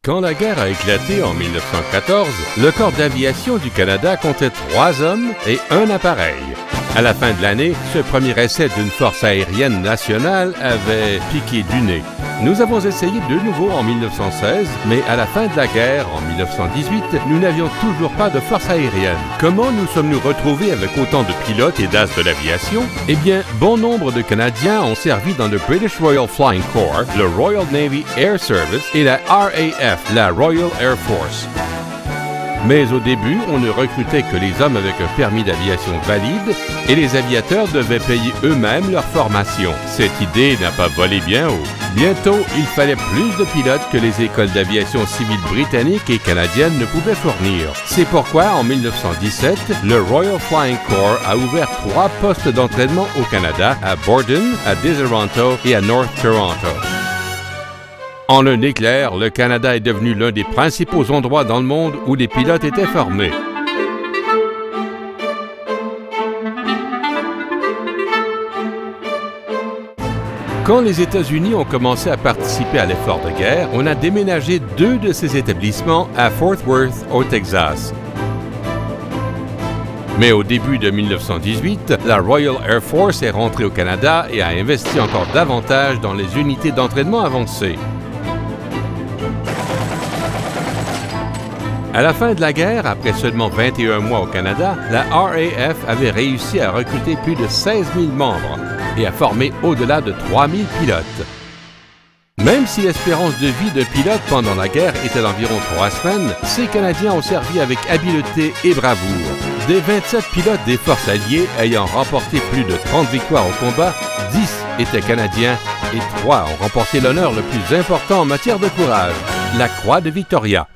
Quand la guerre a éclaté en 1914, le Corps d'aviation du Canada comptait 3 hommes et 1 appareil. À la fin de l'année, ce premier essai d'une force aérienne nationale avait piqué du nez. Nous avons essayé de nouveau en 1916, mais à la fin de la guerre, en 1918, nous n'avions toujours pas de force aérienne. Comment nous sommes-nous retrouvés avec autant de pilotes et d'as de l'aviation? Eh bien, bon nombre de Canadiens ont servi dans le British Royal Flying Corps, le Royal Navy Air Service et la RAF, la Royal Air Force. Mais au début, on ne recrutait que les hommes avec un permis d'aviation valide et les aviateurs devaient payer eux-mêmes leur formation. Cette idée n'a pas volé bien haut. Bientôt, il fallait plus de pilotes que les écoles d'aviation civile britanniques et canadiennes ne pouvaient fournir. C'est pourquoi, en 1917, le Royal Flying Corps a ouvert 3 postes d'entraînement au Canada, à Borden, à Deseronto et à North Toronto. En un éclair, le Canada est devenu l'un des principaux endroits dans le monde où les pilotes étaient formés. Quand les États-Unis ont commencé à participer à l'effort de guerre, on a déménagé 2 de ces établissements à Fort Worth, au Texas. Mais au début de 1918, la Royal Air Force est rentrée au Canada et a investi encore davantage dans les unités d'entraînement avancées. À la fin de la guerre, après seulement 21 mois au Canada, la RAF avait réussi à recruter plus de 16 000 membres et à former au-delà de 3 000 pilotes. Même si l'espérance de vie d'un pilote pendant la guerre était d'environ 3 semaines, ces Canadiens ont servi avec habileté et bravoure. Des 27 pilotes des forces alliées ayant remporté plus de 30 victoires au combat, 10 étaient Canadiens et 3 ont remporté l'honneur le plus important en matière de courage, la Croix de Victoria.